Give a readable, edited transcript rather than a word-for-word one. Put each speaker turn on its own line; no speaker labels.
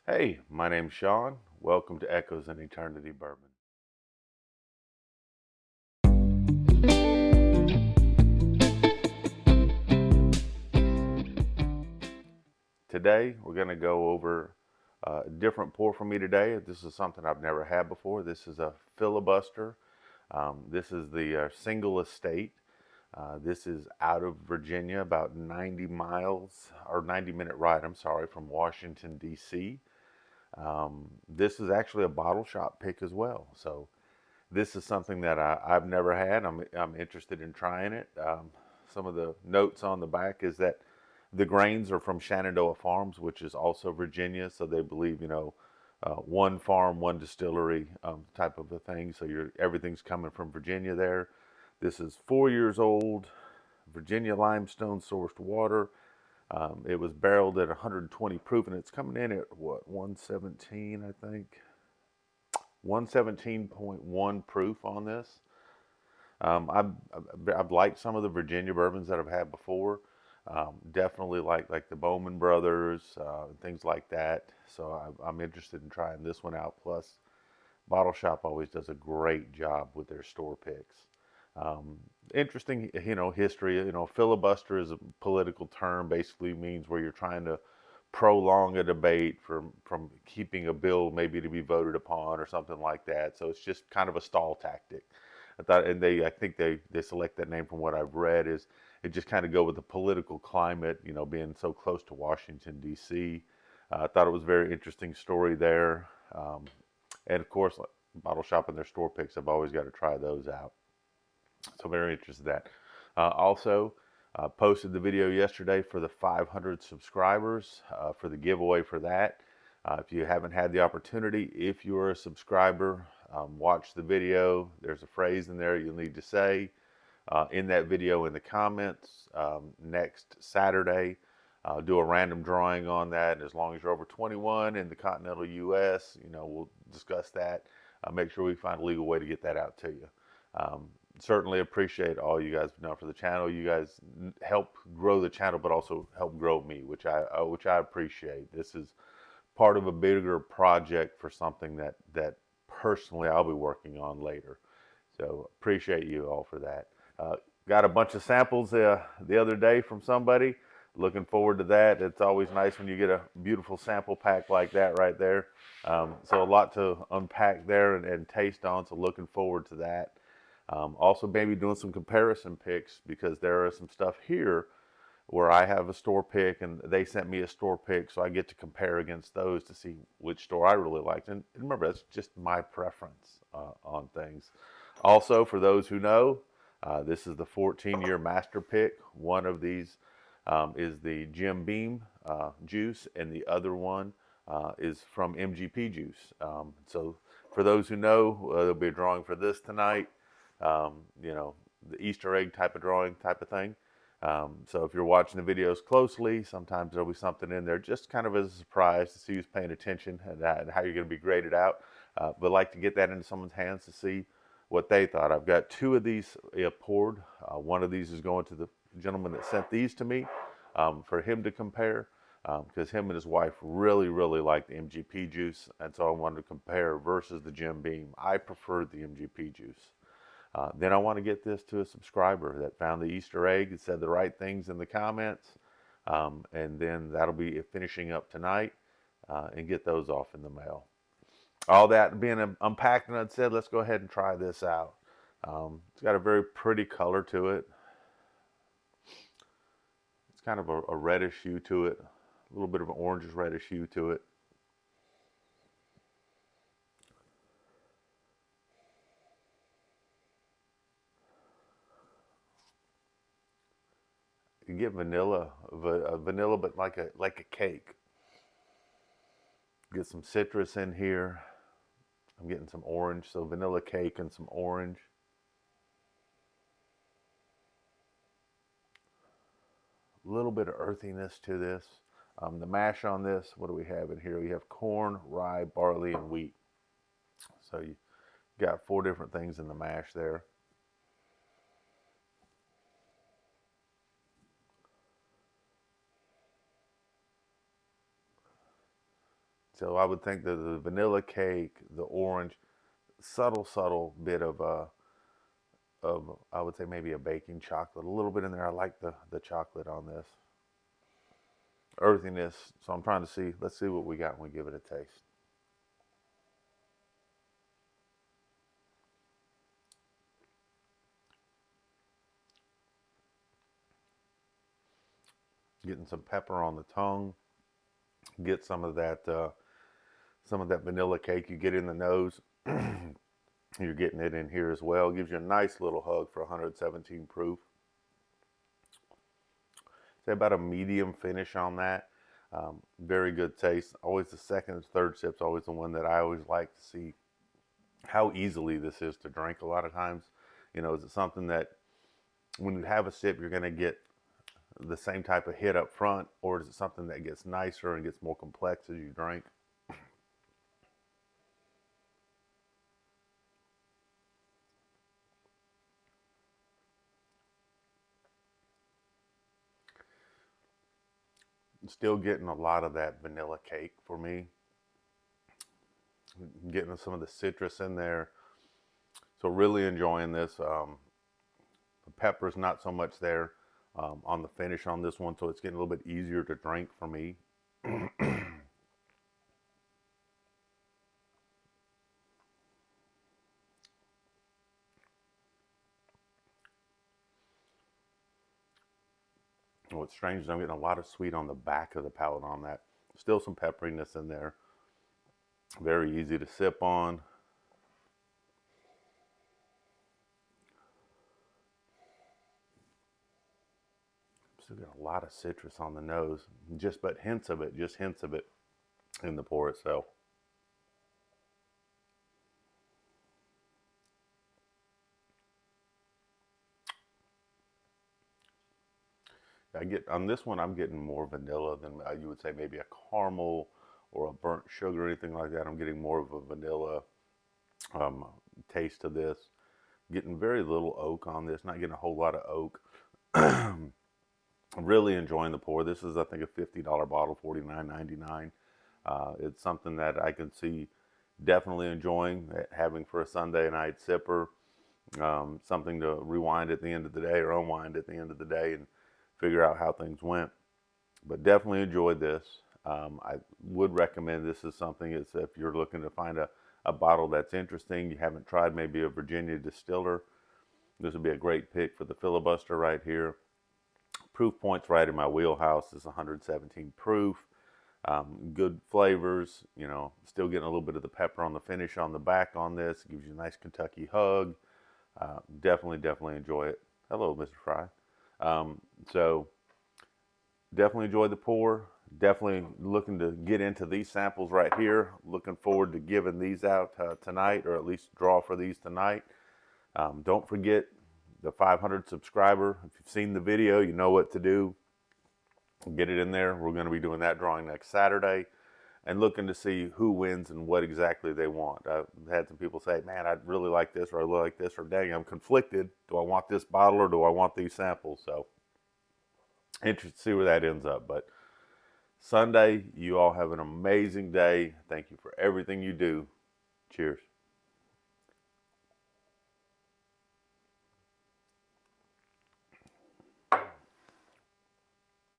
Hey, my name's Sean. Welcome to Echoes in Eternity Bourbon. Today, we're going to go over a different pour for me today. This is something I've never had before. This is a Filibuster. This is the single estate. This is out of Virginia, about 90 miles or 90-minute ride, I'm sorry, from Washington, D.C. This is actually a bottle shop pick as well. So this is something that I've never had. I'm interested in trying it. Some of the notes on the back is that the grains are from Shenandoah Farms, which is also Virginia. So they believe, one farm, one distillery type of a thing. So everything's coming from Virginia there. This is 4 years old, Virginia limestone sourced water. It was barreled at 120 proof, and it's coming in at what, 117, I think. 117.1 proof on this. I've liked some of the Virginia bourbons that I've had before. Definitely like the Bowman Brothers, things like that. So I'm interested in trying this one out. Plus, Bottle Shop always does a great job with their store picks. Um, Interesting, history. Filibuster is a political term. Basically means where you're trying to prolong a debate from keeping a bill maybe to be voted upon or something like that. So it's just kind of a stall tactic. I think they select that name from what I've read is it just kind of go with the political climate, being so close to Washington D.C. I thought it was a very interesting story there, and of course, bottle shop and their store picks. I've always got to try those out. So very interested in that. Also, posted the video yesterday for the 500 subscribers for the giveaway for that. If you haven't had the opportunity, if you're a subscriber, watch the video. There's a phrase in there you'll need to say in that video in the comments. Next Saturday, do a random drawing on that. And as long as you're over 21 in the continental U.S., we'll discuss that. Make sure we find a legal way to get that out to you. Um, Certainly appreciate all you guys have done for the channel. You guys help grow the channel, but also help grow me, which I appreciate. This is part of a bigger project for something that personally I'll be working on later. So appreciate you all for that. Got a bunch of samples the other day from somebody. Looking forward to that. It's always nice when you get a beautiful sample pack like that right there. So a lot to unpack there and taste on. So looking forward to that. Also, maybe doing some comparison picks because there are some stuff here where I have a store pick and they sent me a store pick, so I get to compare against those to see which store I really liked. And remember, that's just my preference on things. Also, for those who know, this is the 14-year master pick. One of these is the Jim Beam juice, and the other one is from MGP Juice. So, for those who know, there'll be a drawing for this tonight. The Easter egg type of drawing type of thing. So if you're watching the videos closely, sometimes there'll be something in there just kind of as a surprise to see who's paying attention and how you're going to be graded out. But like to get that into someone's hands to see what they thought. I've got two of these poured. One of these is going to the gentleman that sent these to me for him to compare because him and his wife really, really like the MGP juice. And so I wanted to compare versus the Jim Beam. I preferred the MGP juice. Then I want to get this to a subscriber that found the Easter egg and said the right things in the comments. And then that'll be finishing up tonight and get those off in the mail. All that being unpacked and unsaid, let's go ahead and try this out. It's got a very pretty color to it. It's kind of a reddish hue to it, a little bit of an orangish reddish hue to it. You get vanilla, but like a cake. Get some citrus in here. I'm getting some orange, so vanilla cake and some orange. A little bit of earthiness to this. The mash on this, what do we have in here? We have corn, rye, barley, and wheat. So you got four different things in the mash there. So I would think that the vanilla cake, the orange, subtle bit of I would say maybe a baking chocolate, a little bit in there. I like the chocolate on this earthiness. So I'm trying to see. Let's see what we got when we give it a taste. Getting some pepper on the tongue. Get some of that vanilla cake you get in the nose. You're getting it in here as well. Gives you a nice little hug for 117 proof. Say about a medium finish on that. Very good taste. Always the second and third sip's always the one that I always like to see how easily this is to drink. A lot of times, is it something that when you have a sip, you're going to get the same type of hit up front, or is it something that gets nicer and gets more complex as you drink? Still getting a lot of that vanilla cake for me. Getting some of the citrus in there. So really enjoying this. The pepper's not so much there on the finish on this one, so it's getting a little bit easier to drink for me. What's strange is I'm getting a lot of sweet on the back of the palate on that. Still some pepperiness in there. Very easy to sip on. Still got a lot of citrus on the nose. But hints of it, just hints of it in the pour itself. I get on this one, I'm getting more vanilla than you would say maybe a caramel or a burnt sugar or anything like that. I'm getting more of a vanilla um, taste to this. Getting very little oak on this, not getting a whole lot of oak. I'm really enjoying the pour. This is, I think, a $50 bottle, $49.99. It's something that I can see definitely enjoying having for a Sunday night sipper. Something to rewind at the end of the day or unwind at the end of the day and figure out how things went. But definitely enjoyed this. I would recommend this is something if you're looking to find a bottle that's interesting, you haven't tried maybe a Virginia distiller, this would be a great pick for the Filibuster right here. Proof point's right in my wheelhouse. It's 117 proof. Good flavors, still getting a little bit of the pepper on the finish on the back on this. Gives you a nice Kentucky hug. Definitely enjoy it. Hello, Mr. Fry. So definitely enjoyed the pour. Definitely looking to get into these samples right here. Looking forward to giving these out tonight, or at least draw for these tonight. Don't forget the 500 subscriber. If you've seen the video, you know what to do. Get it in there. We're going to be doing that drawing next Saturday and looking to see who wins and what exactly they want. I've had some people say, man, I'd really like this, or I really like this, or dang, I'm conflicted. Do I want this bottle or do I want these samples? So interested to see where that ends up. But Sunday, you all have an amazing day. Thank you for everything you do. Cheers.